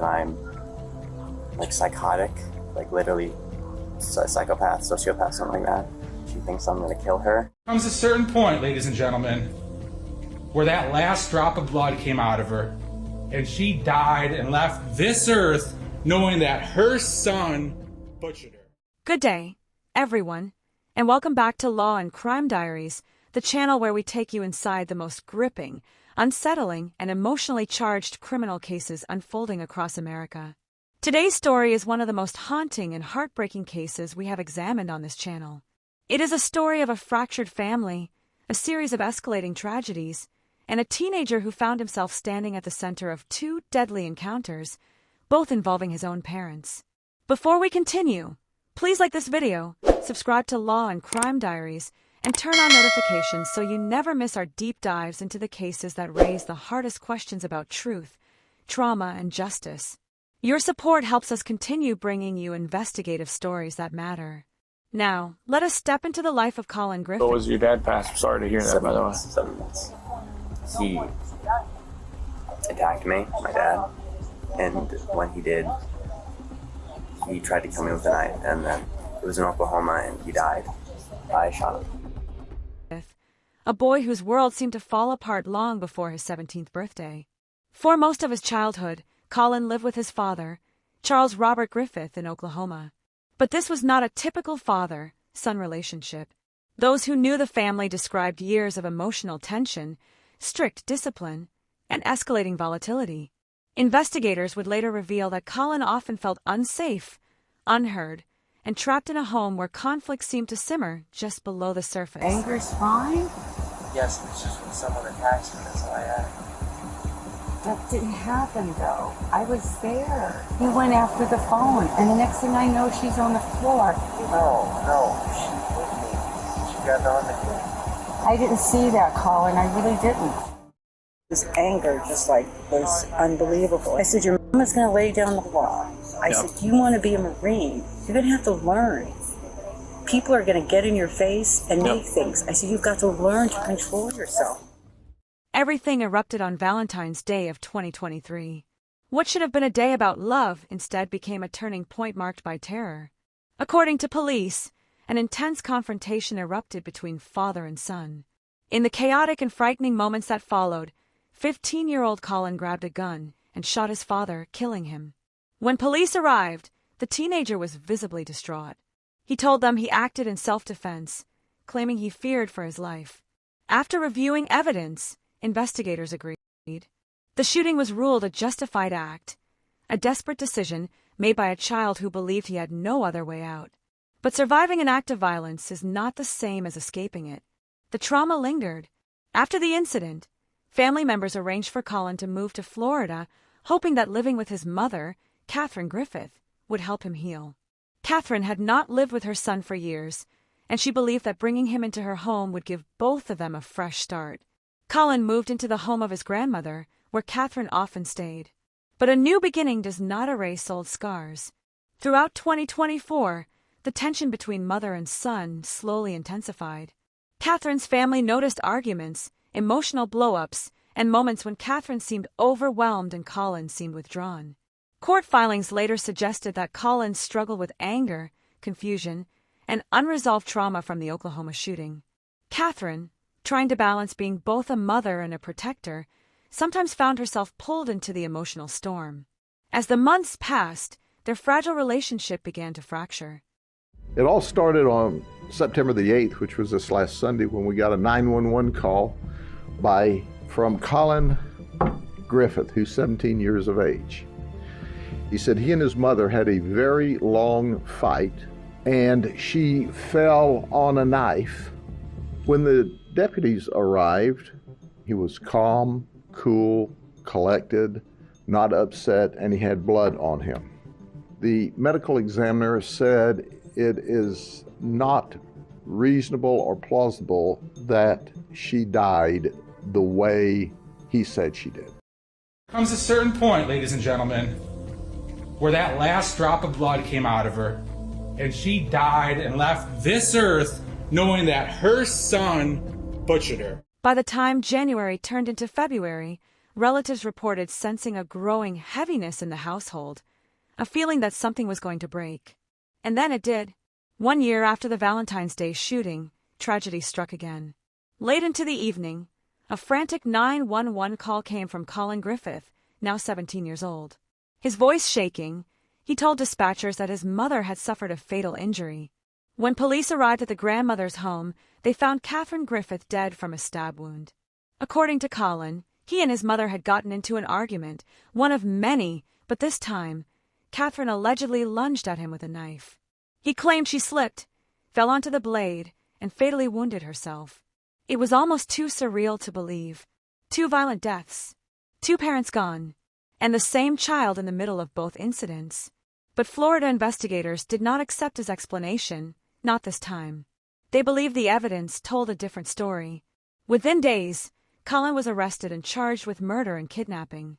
that I'm like psychotic, like literally psychopath, sociopath, something like that. She thinks I'm gonna kill her. Comes a certain point, ladies and gentlemen, where that last drop of blood came out of her, and she died and left this earth knowing that her son butchered her. Good day, everyone, and welcome back to Law and Crime Diaries, the channel where we take you inside the most gripping, unsettling, and emotionally charged criminal cases unfolding across America. Today's story is one of the most haunting and heartbreaking cases we have examined on this channel. It is a story of a fractured family, a series of escalating tragedies, and a teenager who found himself standing at the center of two deadly encounters, both involving his own parents. Before we continue, please like this video, subscribe to Law and Crime Diaries, and turn on notifications so you never miss our deep dives into the cases that raise the hardest questions about truth, trauma, and justice. Your support helps us continue bringing you investigative stories that matter. Now, let us step into the life of Collin Griffith. What was your dad passed? Sorry to hear that, by the way. 7 months. He attacked me, my dad, and when he did, he tried to kill me with a knife, and then it was in Oklahoma, and he died. I shot him. A boy whose world seemed to fall apart long before his 17th birthday. For most of his childhood, Collin lived with his father, Charles Robert Griffith, in Oklahoma. But this was not a typical father-son relationship. Those who knew the family described years of emotional tension, strict discipline, and escalating volatility. Investigators would later reveal that Collin often felt unsafe, unheard, and trapped in a home where conflict seemed to simmer just below the surface. Anger's fine? Yes, it's just when someone attacks me, that's how I act. That didn't happen, though. I was there. He went after the phone, and the next thing I know, she's on the floor. No, she hit me. She got on me. I didn't see that, Colin. I really didn't. His anger just, was unbelievable. I said, your mama's going to lay down the law. I said, you want to be a Marine, you're going to have to learn. People are going to get in your face and make things. I said, you've got to learn to control yourself. Everything erupted on Valentine's Day of 2023. What should have been a day about love instead became a turning point marked by terror. According to police, an intense confrontation erupted between father and son. In the chaotic and frightening moments that followed, 15-year-old Collin grabbed a gun and shot his father, killing him. When police arrived, the teenager was visibly distraught. He told them he acted in self-defense, claiming he feared for his life. After reviewing evidence, investigators agreed. The shooting was ruled a justified act, a desperate decision made by a child who believed he had no other way out. But surviving an act of violence is not the same as escaping it. The trauma lingered. After the incident, family members arranged for Collin to move to Florida, hoping that living with his mother, Catherine Griffith, would help him heal. Catherine had not lived with her son for years, and she believed that bringing him into her home would give both of them a fresh start. Collin moved into the home of his grandmother, where Catherine often stayed. But a new beginning does not erase old scars. Throughout 2024, the tension between mother and son slowly intensified. Catherine's family noticed arguments, emotional blow-ups, and moments when Catherine seemed overwhelmed and Collin seemed withdrawn. Court filings later suggested that Collin struggled with anger, confusion, and unresolved trauma from the Oklahoma shooting. Catherine, trying to balance being both a mother and a protector, sometimes found herself pulled into the emotional storm. As the months passed, their fragile relationship began to fracture. It all started on September the 8th, which was this last Sunday, when we got a 911 call from Collin Griffith, who's 17 years of age. He said he and his mother had a very long fight, and she fell on a knife. When the deputies arrived, he was calm, cool, collected, not upset, and he had blood on him. The medical examiner said it is not reasonable or plausible that she died the way he said she did. Comes a certain point, ladies and gentlemen, where that last drop of blood came out of her, and she died and left this earth knowing that her son butchered her. By the time January turned into February, relatives reported sensing a growing heaviness in the household, a feeling that something was going to break. And then it did. 1 year after the Valentine's Day shooting, tragedy struck again. Late into the evening, a frantic 911 call came from Collin Griffith, now 17 years old. His voice shaking, he told dispatchers that his mother had suffered a fatal injury. When police arrived at the grandmother's home, they found Catherine Griffith dead from a stab wound. According to Colin, he and his mother had gotten into an argument, one of many, but this time, Catherine allegedly lunged at him with a knife. He claimed she slipped, fell onto the blade, and fatally wounded herself. It was almost too surreal to believe. 2 violent deaths, 2 parents gone, and the same child in the middle of both incidents. But Florida investigators did not accept his explanation, not this time. They believed the evidence told a different story. Within days, Colin was arrested and charged with murder and kidnapping.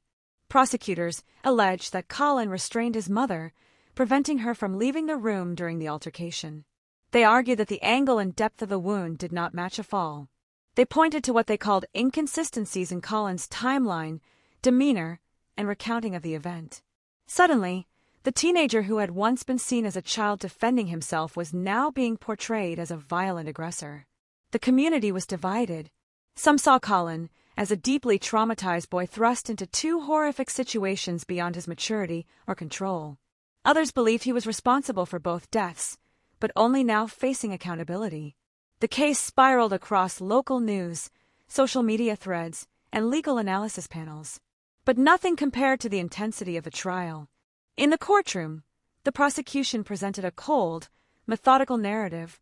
Prosecutors alleged that Colin restrained his mother, preventing her from leaving the room during the altercation. They argued that the angle and depth of the wound did not match a fall. They pointed to what they called inconsistencies in Colin's timeline, demeanor, and recounting of the event. Suddenly, the teenager who had once been seen as a child defending himself was now being portrayed as a violent aggressor. The community was divided. Some saw Colin as a deeply traumatized boy thrust into 2 horrific situations beyond his maturity or control. Others believed he was responsible for both deaths, but only now facing accountability. The case spiraled across local news, social media threads, and legal analysis panels. But nothing compared to the intensity of the trial. In the courtroom, the prosecution presented a cold, methodical narrative,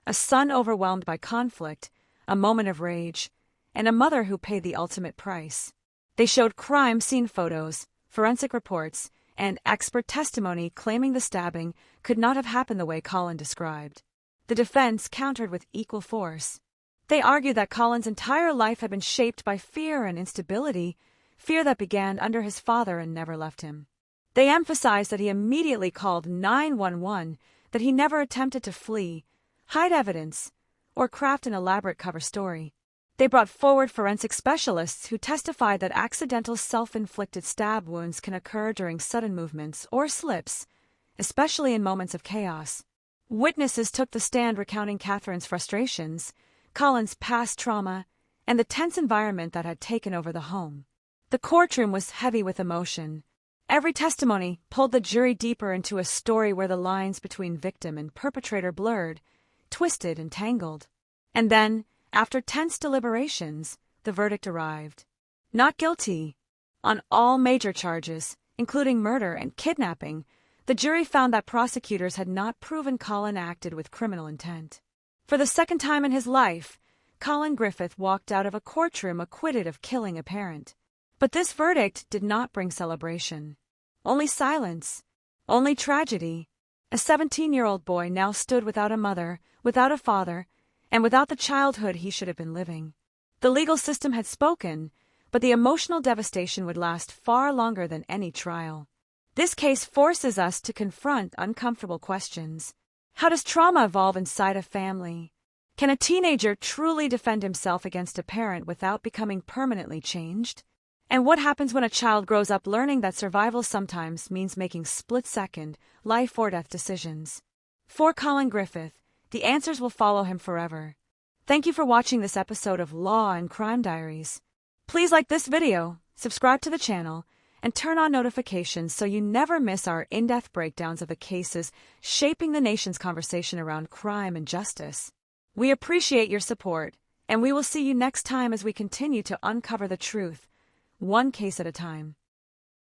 a son overwhelmed by conflict, a moment of rage, and a mother who paid the ultimate price. They showed crime scene photos, forensic reports, and expert testimony claiming the stabbing could not have happened the way Colin described. The defense countered with equal force. They argued that Colin's entire life had been shaped by fear and instability, fear that began under his father and never left him. They emphasized that he immediately called 911, that he never attempted to flee, hide evidence, or craft an elaborate cover story. They brought forward forensic specialists who testified that accidental self-inflicted stab wounds can occur during sudden movements or slips, especially in moments of chaos. Witnesses took the stand recounting Catherine's frustrations, Colin's past trauma, and the tense environment that had taken over the home. The courtroom was heavy with emotion. Every testimony pulled the jury deeper into a story where the lines between victim and perpetrator blurred, twisted and tangled. And then, after tense deliberations, the verdict arrived. Not guilty. On all major charges, including murder and kidnapping, the jury found that prosecutors had not proven Colin acted with criminal intent. For the second time in his life, Collin Griffith walked out of a courtroom acquitted of killing a parent. But this verdict did not bring celebration. Only silence. Only tragedy. A 17-year-old boy now stood without a mother, without a father, and without the childhood he should have been living. The legal system had spoken, but the emotional devastation would last far longer than any trial. This case forces us to confront uncomfortable questions. How does trauma evolve inside a family? Can a teenager truly defend himself against a parent without becoming permanently changed? And what happens when a child grows up learning that survival sometimes means making split-second, life-or-death decisions? For Collin Griffith, the answers will follow him forever. Thank you for watching this episode of Law and Crime Diaries. Please like this video, subscribe to the channel, and turn on notifications so you never miss our in-depth breakdowns of the cases shaping the nation's conversation around crime and justice. We appreciate your support, and we will see you next time as we continue to uncover the truth, one case at a time.